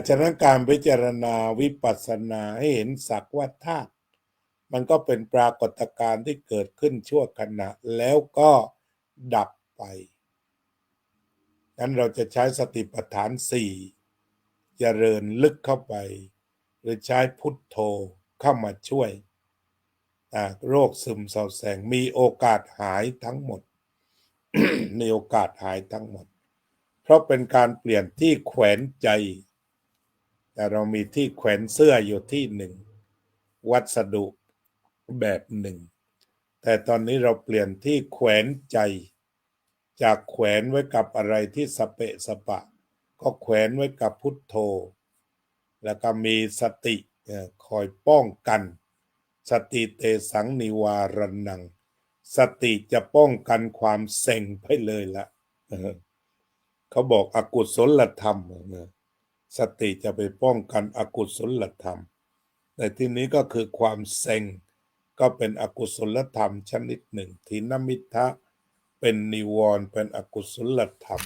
ฉะนั้นการพิจารณาวิปัสสนาให้เห็นสักว่าธาตุมันก็เป็นปรากฏการณ์ที่เกิดขึ้นชั่วขณะแล้วก็ดับไปงั้นเราจะใช้สติปัฏฐานสี่เจริญลึกเข้าไปหรือใช้พุทโธเข้ามาช่วยโรคซึมเศร้าแสงมีโอกาสหายทั้งหมด มีโอกาสหายทั้งหมดเพราะเป็นการเปลี่ยนที่แขวนใจแต่เรามีที่แขวนเสื้ออยู่ที่หนึ่งวัสดุแบบหนึ่งแต่ตอนนี้เราเปลี่ยนที่แขวนใจจากแขวนไว้กับอะไรที่สเปะสปะก็แขวนไว้กับพุทโธแล้วก็มีสติคอยป้องกันสติเตสังนิวารนังสติจะป้องกันความเซ็งไปเลยละเขาบอกอกุศลธรรมสติจะไปป้องกันอกุศลธรรมแต่ที่นี้ก็คือความเซ็งก็เป็นอกุศลธรรมชนิดหนึ่งทินมิทะเป็นนิวรณ์เป็นอกุศลธรรม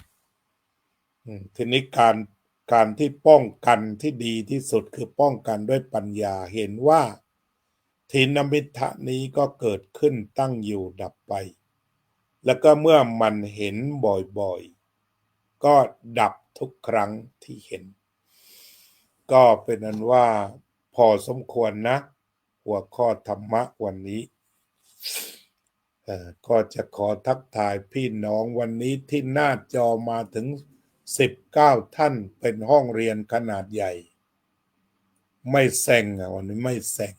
ทีนี้การที่ป้องกันที่ดีที่สุดคือป้องกันด้วยปัญญาเห็นว่าทินมิทะนี้ก็เกิดขึ้นตั้งอยู่ดับไปแล้วก็เมื่อมันเห็นบ่อยๆก็ดับทุกครั้งที่เห็นก็เป็นนั้นว่าพอสมควรนะหัวข้อธรรมะวันนี้ก็จะขอทักทายพี่น้องวันนี้ที่หน้าจอมาถึง19ท่านเป็นห้องเรียนขนาดใหญ่ไม่แซงวันนี้ไม่แซง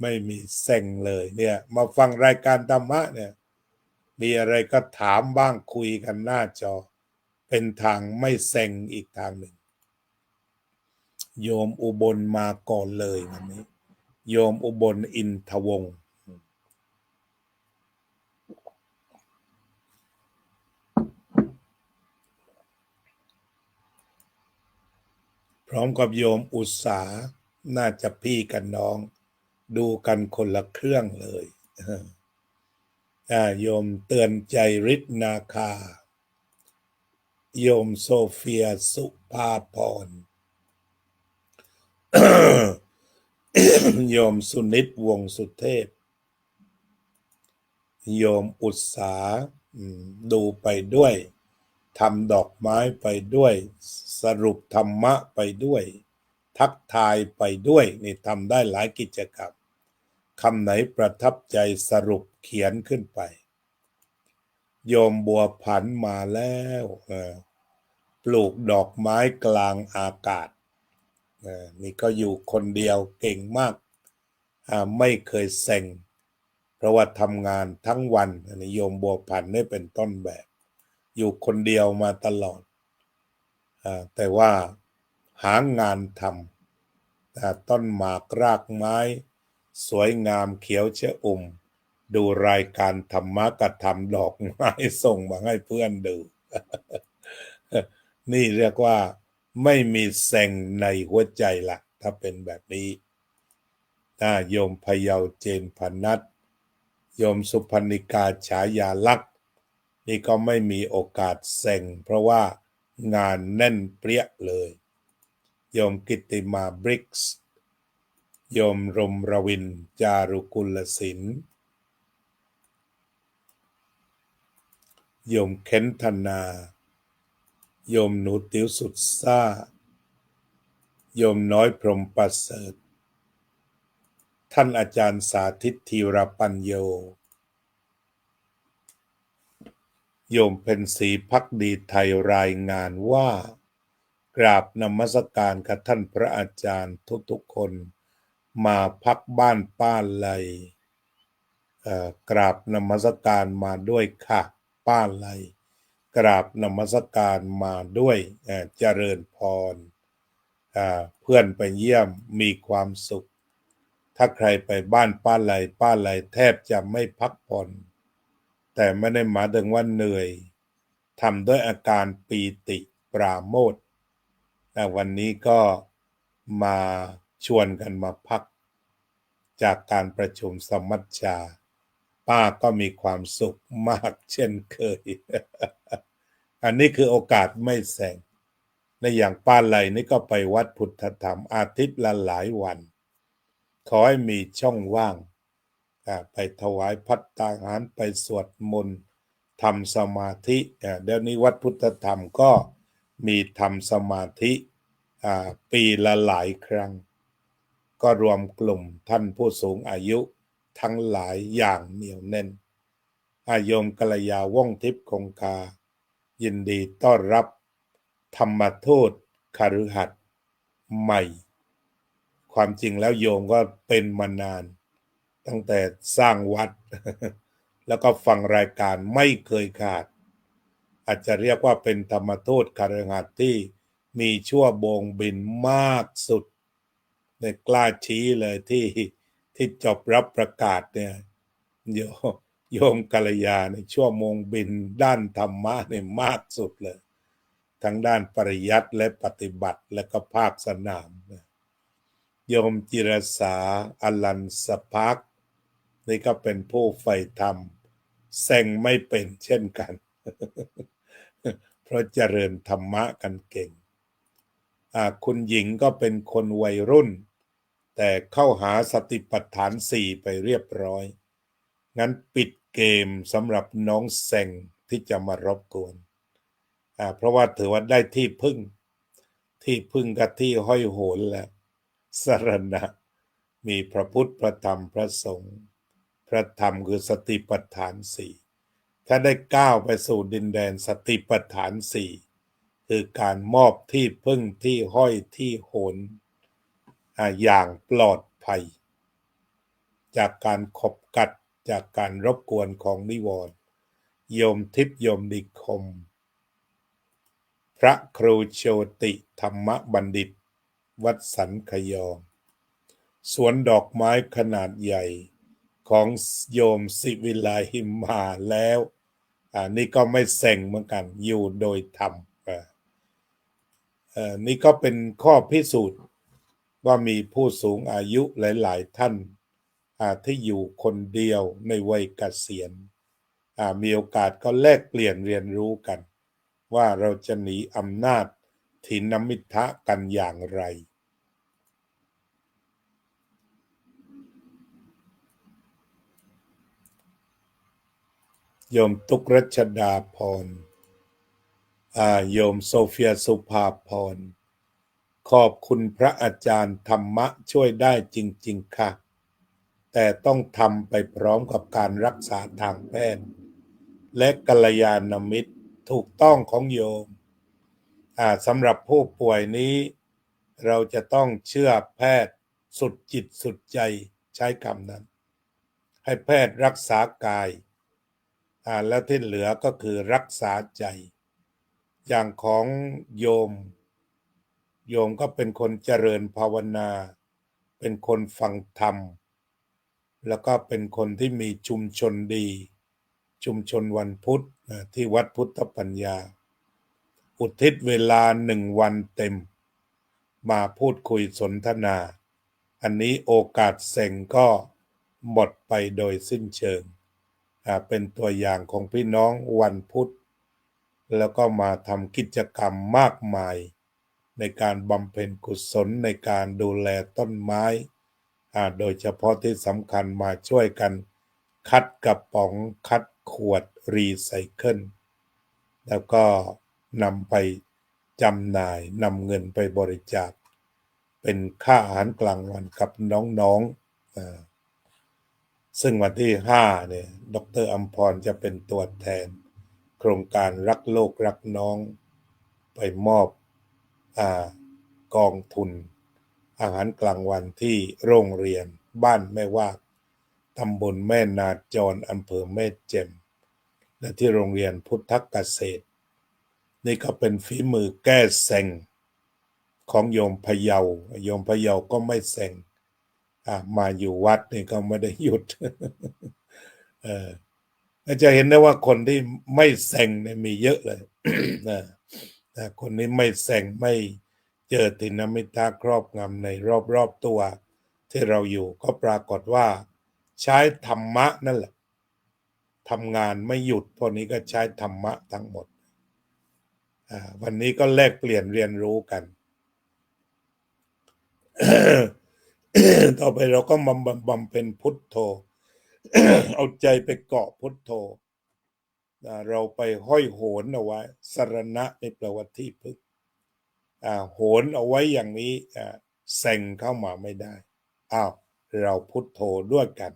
ไม่มีแซงเลยเนี่ยมาฟังรายการธรรมะเนี่ยมีอะไรก็ถามบ้างคุยกันหน้าจอเป็นทางไม่แซงอีกทางหนึ่งโยมอุบลมาก่อนเลยวันนี้โยมอุบลอินทวงศ์พร้อมกับโยมอุตสาน่าจะพี่กันน้องดูกันคนละเครื่องเลยโยมเตือนใจฤทธิ์นาคาโยมโซเฟียสุภาพร โยมสุนิตวงสุเทพโยมอุตสาดูไปด้วยทำดอกไม้ไปด้วยสรุปธรรมะไปด้วย ทักทายไปด้วยนี่ทำได้หลายกิจกรรมคำไหนประทับใจสรุปเขียนขึ้นไปโยมบัวผันมาแล้วปลูกดอกไม้กลางอากาศนี่ก็อยู่คนเดียวเก่งมากไม่เคยเซ็งเพราะว่าทำงานทั้งวันนิยมบัวผันนี่เป็นต้นแบบอยู่คนเดียวมาตลอดแต่ว่าหางานทำต้นหมากรากไม้สวยงามเขียวชอุ่มดูรายการธรรมะกระทำดอกไม้ส่งมาให้เพื่อนดู นี่เรียกว่าไม่มีแส่งในหัวใจละถ้าเป็นแบบนี้โยมพเยาเจนพนัสโยมสุพรรณิกาฉายาลักษณ์นี่ก็ไม่มีโอกาสแส่งเพราะว่างานแน่นเปรี้ยเลยโยมกิตติมาบริกส์โยมรมรวินจารุกุลศิลป์โยมเข็นธนาโยมหนูติ๋วสุดซ่าโยมน้อยพรหมประเสริฐท่านอาจารย์สาธิตธีรปัญโยโยมเพ็ญศรีภักดีไทยรายงานว่ากราบนมัสการกับท่านพระอาจารย์ทุกๆคนมาพักบ้านป้าไลกราบนมัสการมาด้วยค่ะป้าไลกราบนมัสการมาด้วยเจริญพรเพื่อนไปเยี่ยมมีความสุขถ้าใครไปบ้านป้าไลแทบจะไม่พักผ่อนแต่ไม่ได้หมายถึงว่าเหนื่อยทำด้วยอาการปีติปราโมทย์วันนี้ก็มาชวนกันมาพักจากการประชุมสมัชชาป้าก็มีความสุขมากเช่นเคย อันนี้คือโอกาสไม่แสงในอย่างป้าไลนี่ก็ไปวัดพุทธธรรมอาทิตย์ละหลายวันขอให้มีช่องว่างไปถวายภัตตาหารไปสวดมนต์ทำสมาธิเดี๋ยวนี้วัดพุทธธรรมก็มีทำสมาธิปีละหลายครั้งก็รวมกลุ่มท่านผู้สูงอายุทั้งหลายอย่างเหนียวแน่นโยมกัลยาว่องทิพย์คงคายินดีต้อนรับธรรมทูตคฤหัสถ์ใหม่ความจริงแล้วโยมก็เป็นมานานตั้งแต่สร้างวัด แล้วก็ฟังรายการไม่เคยขาดอาจจะเรียกว่าเป็นธรรมทูตคฤหัสถ์ที่มีชั่วโมงบินมากสุดในกล้าชี้เลยที่จบรับประกาศเนี่ยโยมกัลยาในชั่วโมงบินด้านธรรมะเนี่ยมากสุดเลยทั้งด้านปริยัติและปฏิบัติและก็ภาคสนามโยมจิรสาอลันสภักนี่ก็เป็นผู้ใฝ่ธรรมแซงไม่เป็นเช่นกัน เพราะเจริญธรรมะกันเก่งคุณหญิงก็เป็นคนวัยรุ่นแต่เข้าหาสติปัฏฐาน4ไปเรียบร้อยงั้นปิดเกมสำหรับน้องแซงที่จะมารบกวนเพราะว่าถือว่าได้ที่พึ่งกับที่ห้อยโหนแล้วสรณะมีพระพุทธพระธรรมพระสงฆ์พระธรรมคือสติปัฏฐาน4ถ้าได้ก้าวไปสู่ดินแดนสติปัฏฐาน4คือการมอบที่พึ่งที่ห้อยที่โหนอย่างปลอดภัยจากการขบกัดจากการรบกวนของนิวรณ์โยมทิพย์โยมนิคมพระครูโชติธรรมบัณฑิตวัดสันขยองสวนดอกไม้ขนาดใหญ่ของโยมศิวิไลมาแล้วนี่ก็ไม่แส่งเหมือนกันอยู่โดยธรรมนี่ก็เป็นข้อพิสูจน์ว่ามีผู้สูงอายุหลายๆท่านที่อยู่คนเดียวในวัยเกษียณมีโอกาสก็แลกเปลี่ยนเรียนรู้กันว่าเราจะหนีอำนาจถินมิทธะกันอย่างไรโยมตุกรัชดาพรโยมโซเฟียสุภาพร ขอบคุณพระอาจารย์ธรรมะช่วยได้จริงๆค่ะแต่ต้องทำไปพร้อมกับการรักษาทางแพทย์และกัลยาณมิตรถูกต้องของโยมสำหรับผู้ป่วยนี้เราจะต้องเชื่อแพทย์สุดจิตสุดใจใช้คำนั้นให้แพทย์รักษากายแล้วที่เหลือก็คือรักษาใจอย่างของโยมก็เป็นคนเจริญภาวนาเป็นคนฟังธรรมแล้วก็เป็นคนที่มีชุมชนดีชุมชนวันพุธที่วัดพุทธปัญญาอุทิศเวลา1 วันเต็มมาพูดคุยสนทนาอันนี้โอกาสเซ็งก็หมดไปโดยสิ้นเชิงเป็นตัวอย่างของพี่น้องวันพุธแล้วก็มาทำกิจกรรมมากมายในการบำเพ็ญกุศลในการดูแลต้นไม้โดยเฉพาะที่สำคัญมาช่วยกันคัดกระป๋องคัดขวดรีไซเคิลแล้วก็นำไปจำหน่ายนำเงินไปบริจาคเป็นค่าอาหารกลางวันกับน้องๆซึ่งวันที่5เนี่ยดร.อัมพรจะเป็นตัวแทนโครงการรักโลกรักน้องไปมอบกองทุนอาหารกลางวันที่โรงเรียนบ้านแม่วากตำบลแม่นาจรอำเภอแม่แจ่มและที่โรงเรียนพุทธเกษตรนี่ก็เป็นฝีมือแก้เซ็งของโยมพะเยาก็ไม่เซ็งมาอยู่วัดนี่ก็ไม่ได้หยุดจะเห็นได้ว่าคนที่ไม่เซ็งเนี่ยมีเยอะเลยคนนี้ไม่เซ็งไม่เจอทินมิตาครอบงำในรอบตัวที่เราอยู่ก็ปรากฏว่าใช้ธรรมะนั่นแหละทำงานไม่หยุดพวกนี้ก็ใช้ธรรมะทั้งหมดวันนี้ก็แลกเปลี่ยนเรียนรู้กัน ต่อไปเราก็มาบำเพ็ญพุทโธ เอาใจไปเกาะพุทโธเราไปห้อยโหนเอาไว้สรณะในแปลว่าที่พึ่งโหนเอาไว้อย่างนี้แซงเข้ามาไม่ได้เราพุทโธด้วยกัน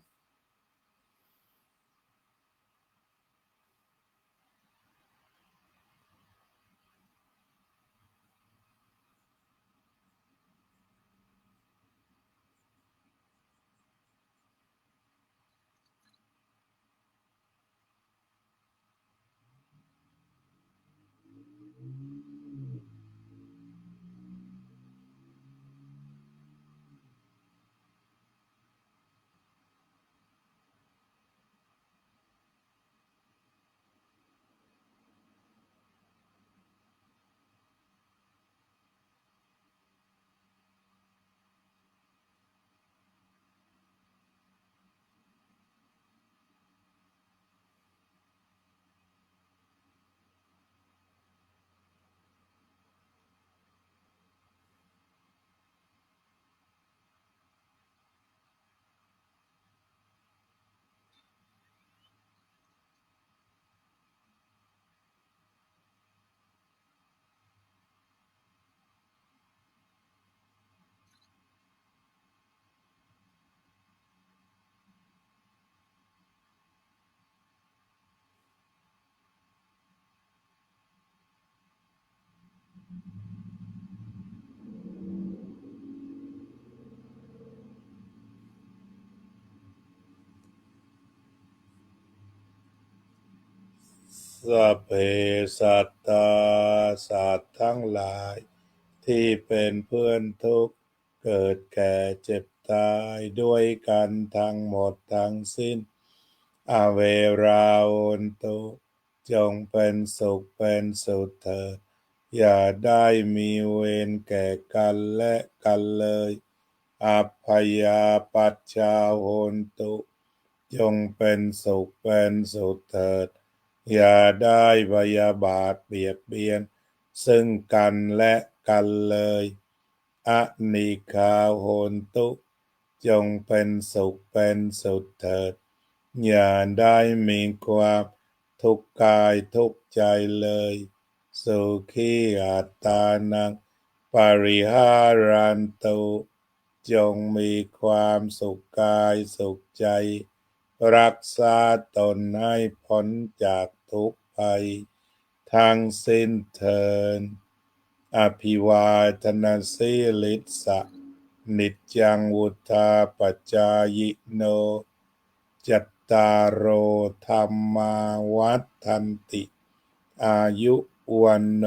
สัพเพสัตตาสัตว์ทั้งหลายที่เป็นเพื่อนทุกข์เกิดแก่เจ็บตายด้วยกันทั้งหมดทั้งสิ้นเวราโอนตุจงเป็นสุขเป็นสุขเถิดอย่าได้มีเวรแก่กันและกันเลยอัพพยาปัชชาโหนตุจงเป็นสุขเป็นสุขเถิดอย่าได้พยาบาทเบียดเบียนซึ่งกันและกันเลยอนิคาโหนตุจงเป็นสุขเป็นสุขเถิดอย่าได้มีความทุกข์กายทุกข์ใจเลยสุขีอัตตานัง ปริหารันตุจงมีความสุขกายสุขใจรักษาตนให้พ้นจากทุกข์ภัยทั้งสิ้นเถิดอภิวาทนาสีลิสะนิจจังวุธาปัจจายโนจัตตารโอธรรมาวัฏันติอายุวันโน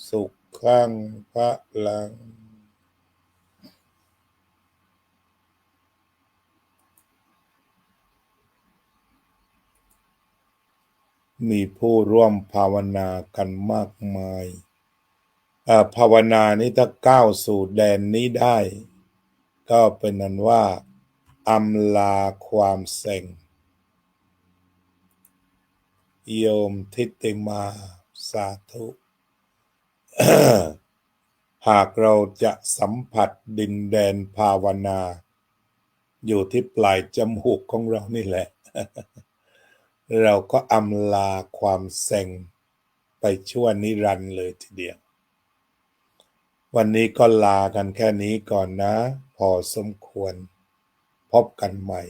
สุขังพลังมีผู้ร่วมภาวนากันมากมายภาวนานี้ถ้าก้าวสู่แดนนี้ได้ก็เป็นนั้นว่าอำลาความเซ็งโยมทิติมาสาธุ หากเราจะสัมผัสดินแดนภาวนาอยู่ที่ปลายจมูกของเรานี่แหละ เราก็อำลาความเซ็งไปชั่วนิรันดร์เลยทีเดียววันนี้ก็ลากันแค่นี้ก่อนนะพอสมควรพบกันใหม่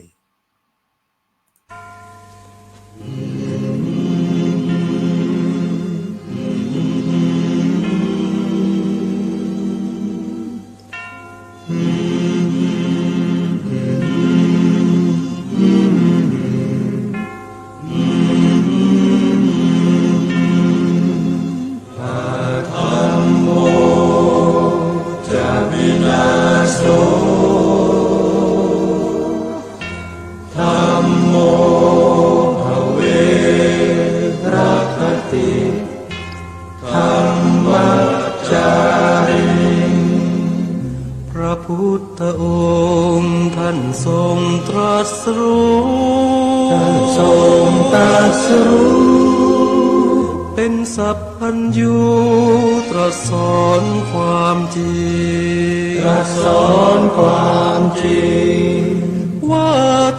พุทธองค์ท่านทรงตรัสรู้เป็นสัพพัญญูตรัสสอนความจริงว่า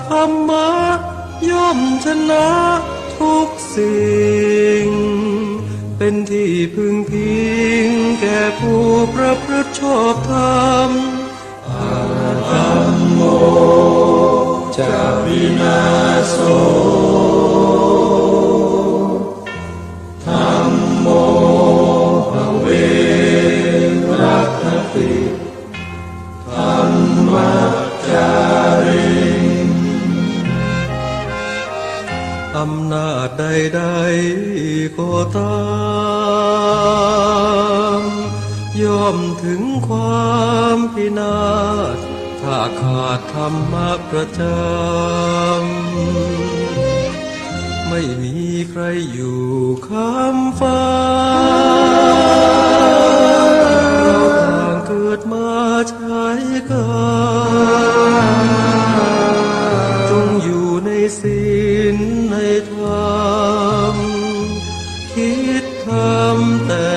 ธรรมะย่อมชนะทุกสิ่งเป็นที่พึงพิงแก่ผู้ประพฤติชอบธรรมธัมโมจะวินาโสธัมโมภเวรัคติธัมมัจจาริอำนาจใดๆก็ตามย่อมถึงความพินาศถ้าขาดธรรมะประจำไม่มีใครอยู่ค้ำฟ้าเราต่างเกิดมาใช้กันจงอยู่ในศีลในธรรมคิดทำแต่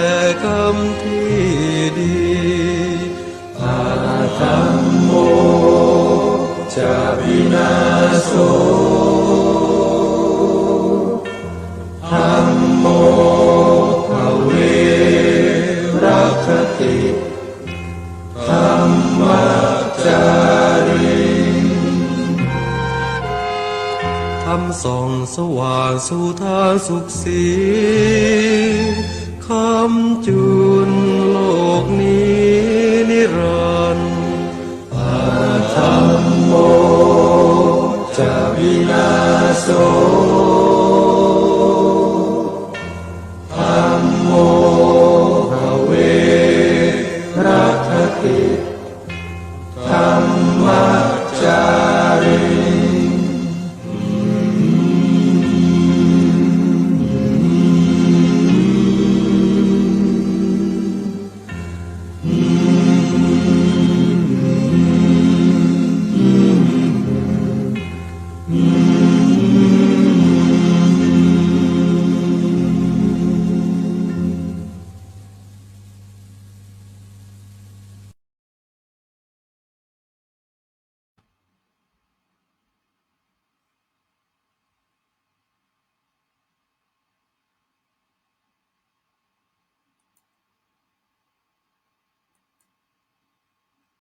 กรรมที่ดีธัมโมจะวินาโสธัมโมภเวรัคติธัมมัจจาริธรรมส่องสว่างสู่ทางสุขสีคำจุนโลกนี้นิรันดร์ธัมโมจะวินาโส